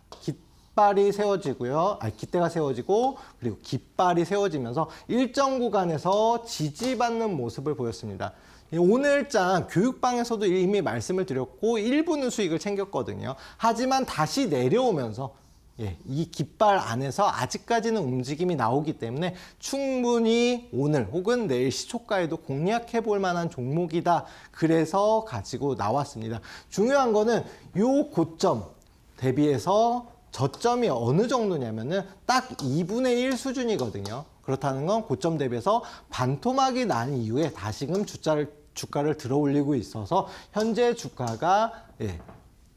깃발이 세워지고요. 깃대가 세워지고 그리고 깃발이 세워지면서 일정 구간에서 지지받는 모습을 보였습니다. 오늘장 교육방에서도 이미 말씀을 드렸고 일부는 수익을 챙겼거든요. 하지만 다시 내려오면서 이 깃발 안에서 아직까지는 움직임이 나오기 때문에 충분히 오늘 혹은 내일 시초가에도 공략해 볼 만한 종목이다. 그래서 가지고 나왔습니다. 중요한 거는 이 고점 대비해서 저점이 어느 정도냐면은 딱 2분의 1 수준이거든요. 그렇다는 건 고점 대비해서 반토막이 난 이후에 다시금 주가를 들어 올리고 있어서 현재 주가가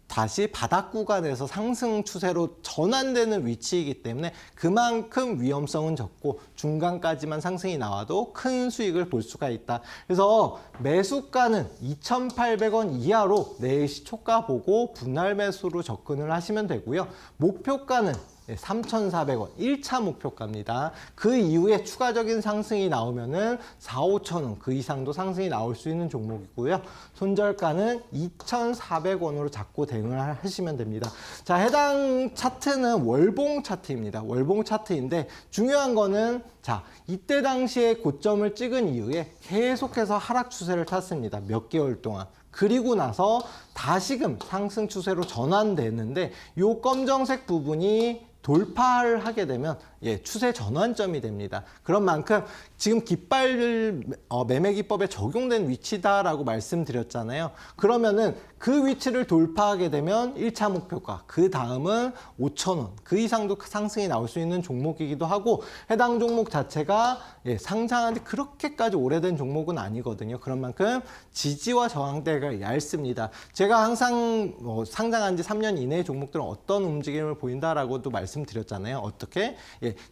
다시 바닥 구간에서 상승 추세로 전환되는 위치이기 때문에 그만큼 위험성은 적고 중간까지만 상승이 나와도 큰 수익을 볼 수가 있다. 그래서 매수가는 2,800원 이하로 내일 시초가 보고 분할 매수로 접근을 하시면 되고요. 목표가는 3,400원 1차 목표가입니다. 그 이후에 추가적인 상승이 나오면은 4,5,000원 그 이상도 상승이 나올 수 있는 종목이고요. 손절가는 2,400원으로 잡고 대응을 하시면 됩니다. 자, 해당 차트는 월봉 차트입니다. 월봉 차트인데 중요한 거는 자, 이때 당시에 고점을 찍은 이후에 계속해서 하락 추세를 탔습니다. 몇 개월 동안. 그리고 나서 다시금 상승 추세로 전환되는데 이 검정색 부분이 돌파를 하게 되면 추세 전환점이 됩니다. 그런 만큼 지금 깃발 매매 기법에 적용된 위치다라고 말씀드렸잖아요. 그러면은 그 위치를 돌파하게 되면 1차 목표가, 그 다음은 5,000원, 그 이상도 상승이 나올 수 있는 종목이기도 하고 해당 종목 자체가 상장한 지 그렇게까지 오래된 종목은 아니거든요. 그런 만큼 지지와 저항대가 얇습니다. 제가 항상 상장한 지 3년 이내의 종목들은 어떤 움직임을 보인다라고도 말씀드렸잖아요. 어떻게?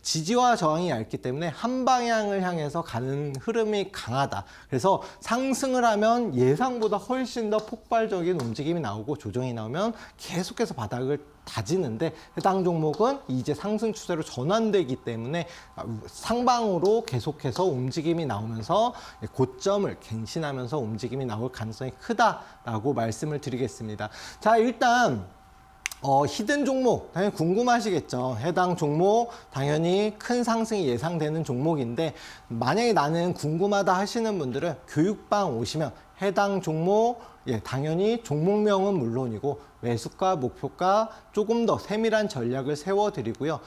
지지와 저항이 얇기 때문에 한 방향을 향해서 가는 흐름이 강하다. 그래서 상승을 하면 예상보다 훨씬 더 폭발적인 움직임이 나오고 조정이 나오면 계속해서 바닥을 다지는데 해당 종목은 이제 상승 추세로 전환되기 때문에 상방으로 계속해서 움직임이 나오면서 고점을 갱신하면서 움직임이 나올 가능성이 크다라고 말씀을 드리겠습니다. 자, 일단 히든 종목 당연히 궁금하시겠죠. 해당 종목 당연히 큰 상승이 예상되는 종목인데 만약에 나는 궁금하다 하시는 분들은 교육방 오시면 해당 종목 당연히 종목명은 물론이고 매수가, 목표가 조금 더 세밀한 전략을 세워드리고요.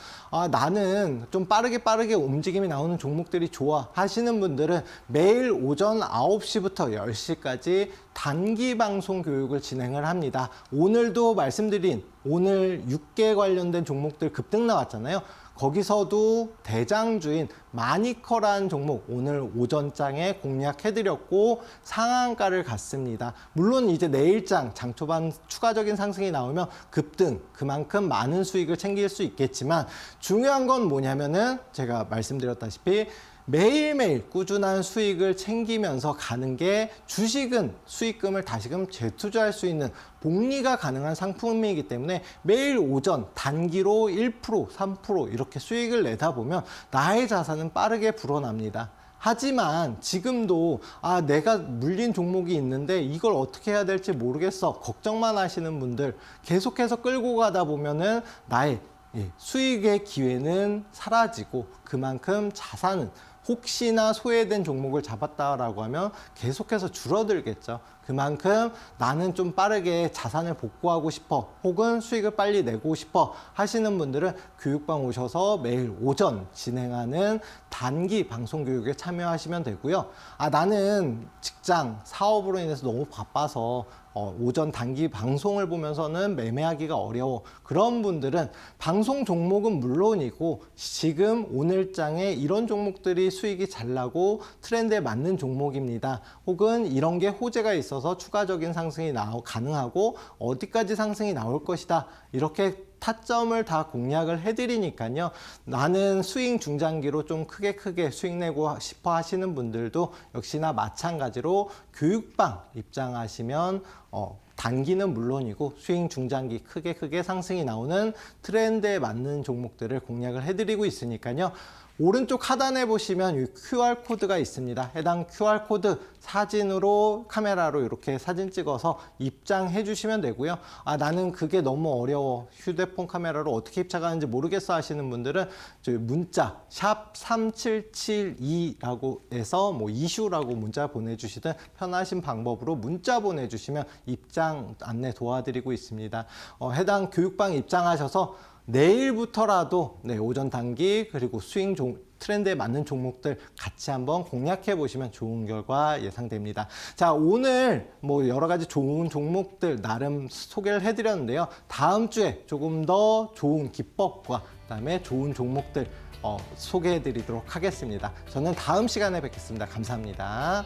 나는 좀 빠르게 움직임이 나오는 종목들이 좋아 하시는 분들은 매일 오전 9시부터 10시까지 단기 방송 교육을 진행을 합니다. 오늘도 말씀드린 오늘 6개 관련된 종목들 급등 나왔잖아요. 거기서도 대장주인 마니커라는 종목 오늘 오전장에 공략해드렸고 상한가를 갔습니다. 물론 이제 내일장 장초반 추가적인 상승이 나오면 급등 그만큼 많은 수익을 챙길 수 있겠지만 중요한 건 뭐냐면은 제가 말씀드렸다시피 매일매일 꾸준한 수익을 챙기면서 가는 게 주식은 수익금을 다시금 재투자할 수 있는 복리가 가능한 상품이기 때문에 매일 오전 단기로 1%, 3% 이렇게 수익을 내다 보면 나의 자산은 빠르게 불어납니다. 하지만 지금도 내가 물린 종목이 있는데 이걸 어떻게 해야 될지 모르겠어 걱정만 하시는 분들 계속해서 끌고 가다 보면은 나의 수익의 기회는 사라지고 그만큼 자산은 혹시나 소외된 종목을 잡았다라고 하면 계속해서 줄어들겠죠. 그만큼 나는 좀 빠르게 자산을 복구하고 싶어 혹은 수익을 빨리 내고 싶어 하시는 분들은 교육방 오셔서 매일 오전 진행하는 단기 방송 교육에 참여하시면 되고요. 나는 직장 사업으로 인해서 너무 바빠서 오전 단기 방송을 보면서는 매매하기가 어려워. 그런 분들은 방송 종목은 물론이고 지금 오늘장에 이런 종목들이 수익이 잘 나고 트렌드에 맞는 종목입니다. 혹은 이런 게 호재가 있어서 추가적인 상승이 가능하고 어디까지 상승이 나올 것이다. 이렇게 타점을 다 공략을 해드리니까요. 나는 스윙 중장기로 좀 크게 수익 내고 싶어 하시는 분들도 역시나 마찬가지로 교육방 입장하시면 단기는 물론이고 스윙 중장기 크게 상승이 나오는 트렌드에 맞는 종목들을 공략을 해드리고 있으니까요. 오른쪽 하단에 보시면 이 QR코드가 있습니다. 해당 QR코드 사진으로 카메라로 이렇게 사진 찍어서 입장해 주시면 되고요. 나는 그게 너무 어려워. 휴대폰 카메라로 어떻게 입장하는지 모르겠어 하시는 분들은 저희 문자 샵 3772라고 해서 뭐 이슈라고 문자 보내주시든 편하신 방법으로 문자 보내주시면 입장 안내 도와드리고 있습니다. 해당 교육방 입장하셔서 내일부터라도 오전 단기 그리고 스윙 트렌드에 맞는 종목들 같이 한번 공략해 보시면 좋은 결과 예상됩니다. 자, 오늘 뭐 여러 가지 좋은 종목들 나름 소개를 해드렸는데요. 다음 주에 조금 더 좋은 기법과 그다음에 좋은 종목들 소개해 드리도록 하겠습니다. 저는 다음 시간에 뵙겠습니다. 감사합니다.